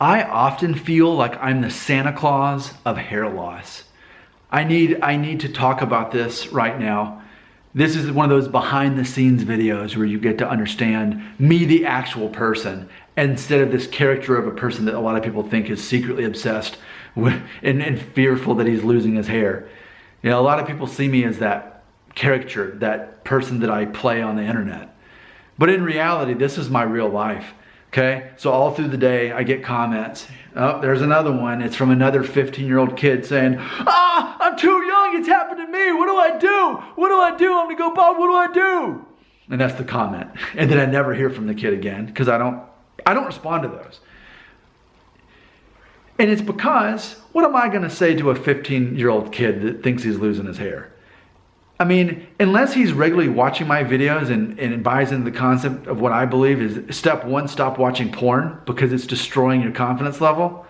I often feel like I'm the Santa Claus of hair loss. I need to talk about this right now. This is one of those behind the scenes videos where you get to understand me, the actual person, instead of this character of a person that a lot of people think is secretly obsessed with and fearful that he's losing his hair. You know, a lot of people see me as that caricature, that person that I play on the internet. But in reality, this is my real life. Okay, so all through the day, I get comments. Oh, there's another one. It's from another 15-year-old kid saying, I'm too young. It's happened to me. What do I do? What do I do? I'm going to go bald. What do I do? And that's the comment. And then I never hear from the kid again because I don't respond to those. And it's because, what am I going to say to a 15-year-old kid that thinks he's losing his hair? I mean, unless he's regularly watching my videos and buys into the concept of what I believe is step one, stop watching porn because it's destroying your confidence level,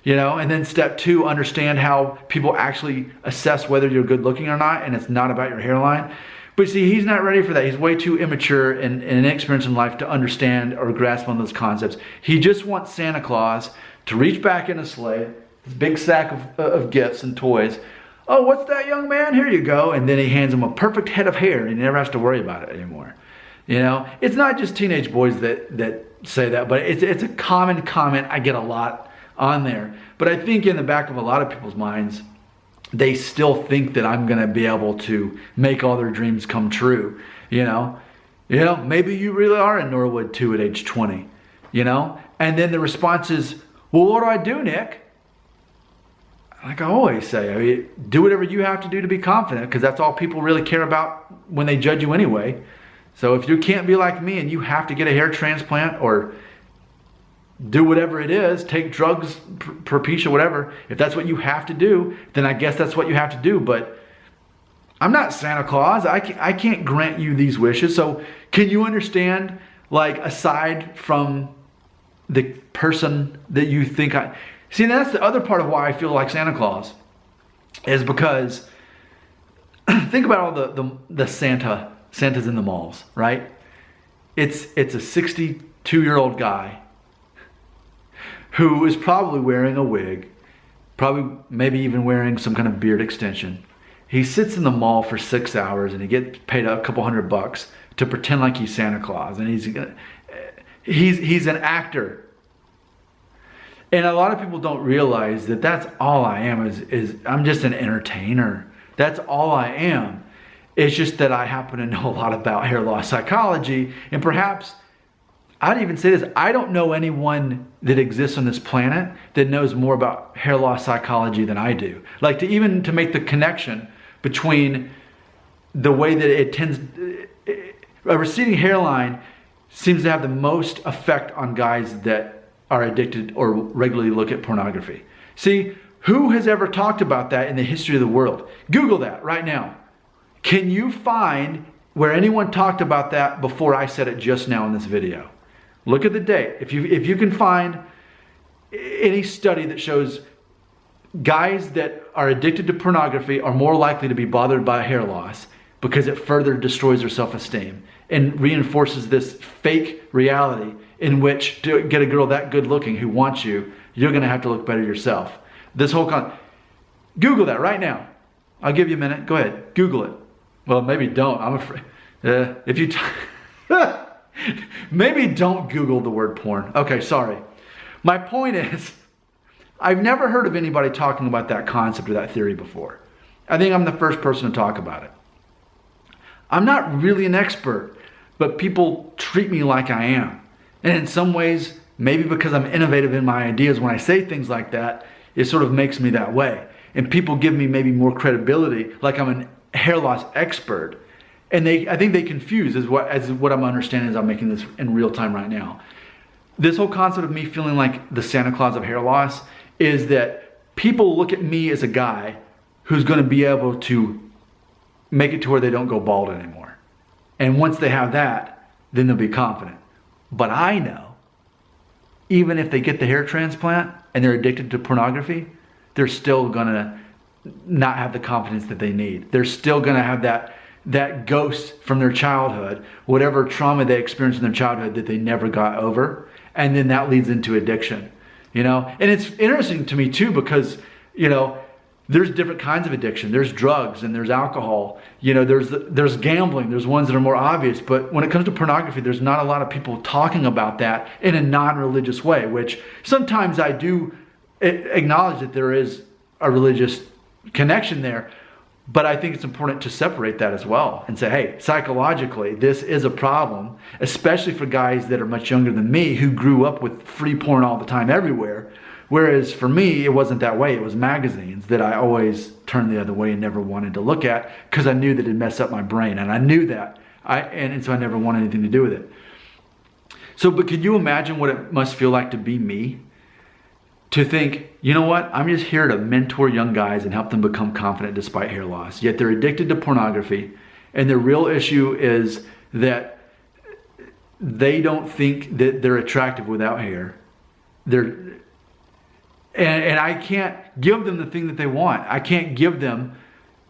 you know, and then step two, understand how people actually assess whether you're good looking or not, and it's not about your hairline. But see, he's not ready for that. He's way too immature and inexperienced in life to understand or grasp on those concepts. He just wants Santa Claus to reach back in his sleigh, this big sack of gifts and toys. Oh, what's that, young man? Here you go. And then he hands him a perfect head of hair and he never has to worry about it anymore. You know, it's not just teenage boys that say that, but it's a common comment I get a lot on there. But I think in the back of a lot of people's minds, they still think that I'm going to be able to make all their dreams come true. You know, maybe you really are in Norwood too at age 20, you know? And then the response is, well, what do I do, Nick? Like I always say, I mean, do whatever you have to do to be confident because that's all people really care about when they judge you anyway. So if you can't be like me and you have to get a hair transplant or do whatever it is, take drugs, Propecia, whatever, if that's what you have to do, then I guess that's what you have to do. But I'm not Santa Claus. I can't grant you these wishes. So can you understand, like, aside from the person that you think I... See, that's the other part of why I feel like Santa Claus is because think about all the Santas in the malls, right? It's a 62-year-old guy who is probably wearing a wig, probably maybe even wearing some kind of beard extension. He sits in the mall for 6 hours and he gets paid a couple $100 to pretend like he's Santa Claus, and he's an actor. And a lot of people don't realize that that's all I am is I'm just an entertainer. That's all I am. It's just that I happen to know a lot about hair loss psychology. And perhaps, I'd even say this, I don't know anyone that exists on this planet that knows more about hair loss psychology than I do. Like to make the connection between the way that it tends, a receding hairline seems to have the most effect on guys that are addicted or regularly look at pornography. See, who has ever talked about that in the history of the world? Google that right now. Can you find where anyone talked about that before I said it just now in this video? Look at the date. If you can find any study that shows guys that are addicted to pornography are more likely to be bothered by hair loss because it further destroys their self-esteem and reinforces this fake reality in which to get a girl that good looking who wants you, you're going to have to look better yourself. This whole Google that right now. I'll give you a minute. Go ahead. Google it. Well, maybe don't. I'm afraid. If you maybe don't Google the word porn. Okay, sorry. My point is, I've never heard of anybody talking about that concept or that theory before. I think I'm the first person to talk about it. I'm not really an expert, but people treat me like I am. And in some ways, maybe because I'm innovative in my ideas, when I say things like that, it sort of makes me that way. And people give me maybe more credibility, like I'm a hair loss expert. And I think they confuse as what I'm understanding as I'm making this in real time right now. This whole concept of me feeling like the Santa Claus of hair loss is that people look at me as a guy who's going to be able to make it to where they don't go bald anymore. And once they have that, then they'll be confident. But I know, even if they get the hair transplant and they're addicted to pornography, they're still going to not have the confidence that they need. They're still going to have that ghost from their childhood, whatever trauma they experienced in their childhood that they never got over. And then that leads into addiction. And it's interesting to me too, because, there's different kinds of addiction. There's drugs and there's alcohol. There's gambling. There's ones that are more obvious. But when it comes to pornography, there's not a lot of people talking about that in a non-religious way, which sometimes I do acknowledge that there is a religious connection there. But I think it's important to separate that as well and say, hey, psychologically, this is a problem, especially for guys that are much younger than me who grew up with free porn all the time everywhere. Whereas for me, it wasn't that way. It was magazines that I always turned the other way and never wanted to look at because I knew that it'd mess up my brain. And I knew that. And so I never wanted anything to do with it. So, but could you imagine what it must feel like to be me? To think, you know what? I'm just here to mentor young guys and help them become confident despite hair loss. Yet they're addicted to pornography. And the real issue is that they don't think that they're attractive without hair. And I can't give them the thing that they want. I can't give them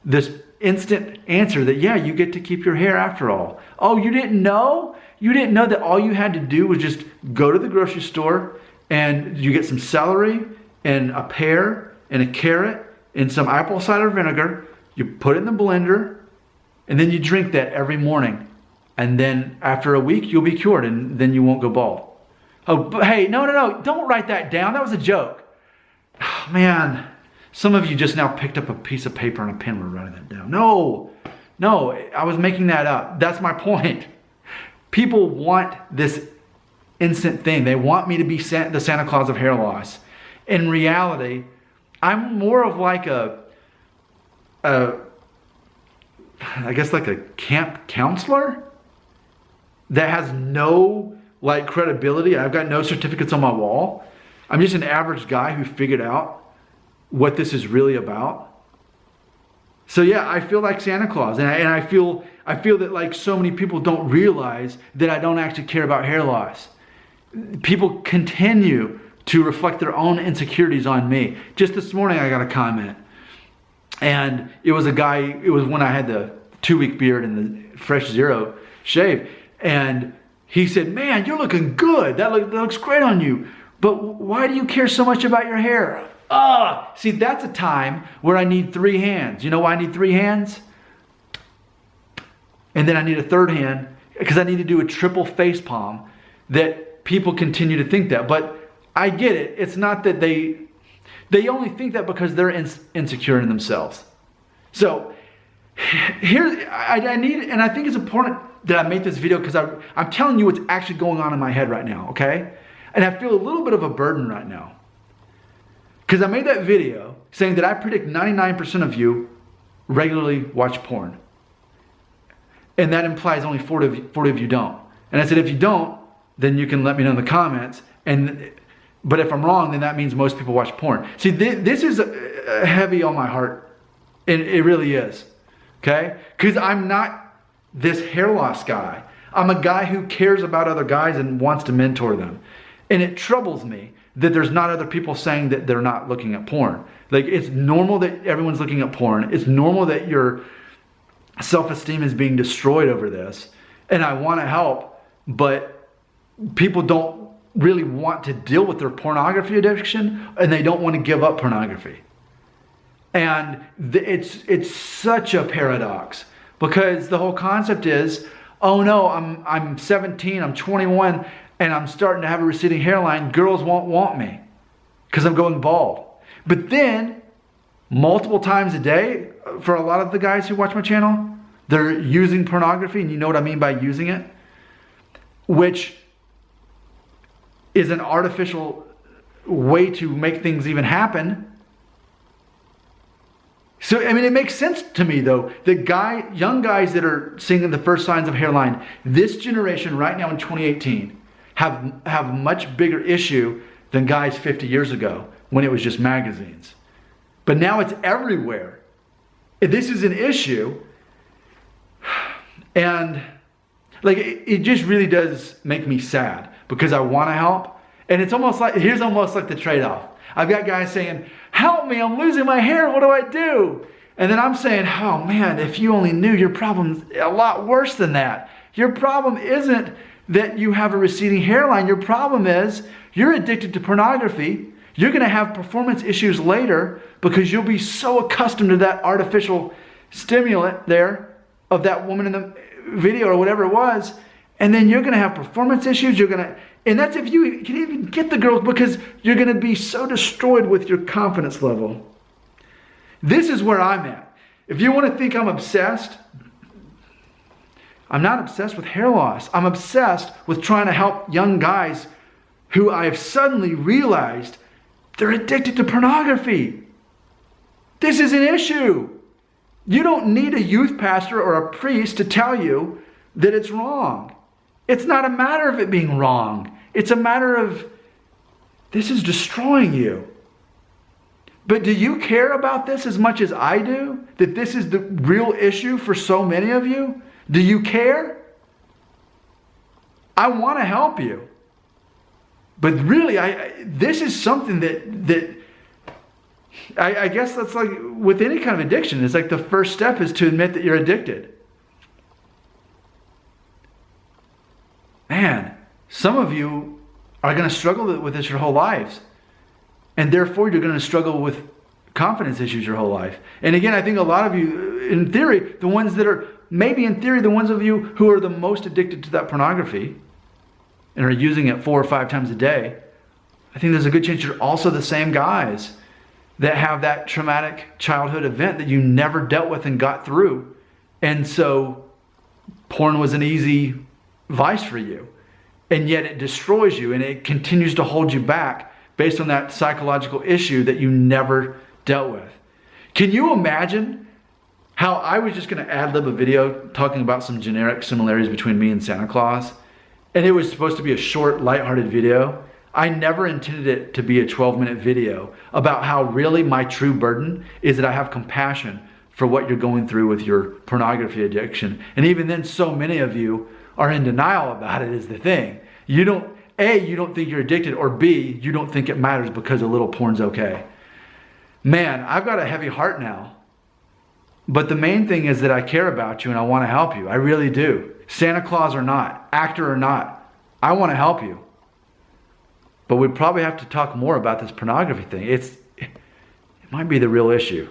this instant answer that, yeah, you get to keep your hair after all. Oh, you didn't know? You didn't know that all you had to do was just go to the grocery store and you get some celery and a pear and a carrot and some apple cider vinegar. You put it in the blender and then you drink that every morning. And then after a week, you'll be cured and then you won't go bald. Oh, but hey, no. Don't write that down. That was a joke. Oh, man, some of you just now picked up a piece of paper and a pen and were writing that down. No, I was making that up. That's my point. People want this instant thing. They want me to be the Santa Claus of hair loss. In reality, I'm more of like I guess like a camp counselor that has no credibility. I've got no certificates on my wall. I'm just an average guy who figured out what this is really about. So yeah, I feel like Santa Claus, and I feel that like so many people don't realize that I don't actually care about hair loss. People continue to reflect their own insecurities on me. Just this morning I got a comment, and it was when I had the 2-week beard and the fresh zero shave, and he said, "Man, you're looking good. That looks great on you. But why do you care so much about your hair?" See, that's a time where I need 3 hands. You know why I need 3 hands? And then I need a 3rd hand because I need to do a triple face palm that people continue to think that. But I get it. It's not that they only think that because they're insecure in themselves. So here, I need, and I think it's important that I make this video because I'm telling you what's actually going on in my head right now, okay? And I feel a little bit of a burden right now. Because I made that video saying that I predict 99% of you regularly watch porn. And that implies only 40 of you don't. And I said, if you don't, then you can let me know in the comments. But if I'm wrong, then that means most people watch porn. See, this is heavy on my heart. It really is. Okay? Because I'm not this hair loss guy. I'm a guy who cares about other guys and wants to mentor them. And it troubles me that there's not other people saying that they're not looking at porn. Like, it's normal that everyone's looking at porn. It's normal that your self-esteem is being destroyed over this. And I want to help, but people don't really want to deal with their pornography addiction, and they don't want to give up pornography. And it's such a paradox, because the whole concept is, oh no, I'm 17, I'm 21, and I'm starting to have a receding hairline. Girls won't want me because I'm going bald. But then, multiple times a day, for a lot of the guys who watch my channel, they're using pornography, and you know what I mean by using it, which is an artificial way to make things even happen. So, I mean, it makes sense to me, though, that young guys that are seeing the first signs of hairline, this generation right now in 2018, have much bigger issue than guys 50 years ago when it was just magazines. But now it's everywhere. This is an issue. And like, it just really does make me sad, because I want to help. And it's almost like, here's almost like the trade-off. I've got guys saying, help me, I'm losing my hair, what do I do? And then I'm saying, oh man, if you only knew, your problem's a lot worse than that. Your problem isn't that you have a receding hairline. Your problem is you're addicted to pornography, You're going to have performance issues later because you'll be so accustomed to that artificial stimulant there of that woman in the video or whatever it was. And then you're going to have performance issues. And that's if you can even get the girls, because you're going to be so destroyed with your confidence level. This is where I'm at. If you want to think I'm obsessed, I'm not obsessed with hair loss. I'm obsessed with trying to help young guys who I've suddenly realized they're addicted to pornography. This is an issue. You don't need a youth pastor or a priest to tell you that it's wrong. It's not a matter of it being wrong. It's a matter of this is destroying you. But do you care about this as much as I do? That this is the real issue for so many of you? Do you care? I want to help you. But really, this is something that I guess that's like with any kind of addiction. It's like the first step is to admit that you're addicted. Man, some of you are going to struggle with this your whole lives. And therefore, you're going to struggle with confidence issues your whole life. And again, I think a lot of you, in theory, the ones that are, maybe in theory, the ones of you who are the most addicted to that pornography and are using it 4 or 5 times a day, I think there's a good chance you're also the same guys that have that traumatic childhood event that you never dealt with and got through. And so porn was an easy vice for you. And yet it destroys you and it continues to hold you back based on that psychological issue that you never dealt with. Can you imagine how I was just going to ad-lib a video talking about some generic similarities between me and Santa Claus? And it was supposed to be a short, lighthearted video. I never intended it to be a 12-minute video about how really my true burden is that I have compassion for what you're going through with your pornography addiction. And even then, so many of you are in denial about it is the thing. You don't think you're addicted, or B, you don't think it matters because a little porn's okay. Man, I've got a heavy heart now. But the main thing is that I care about you and I want to help you. I really do. Santa Claus or not, actor or not, I want to help you. But we probably have to talk more about this pornography thing. It might be the real issue.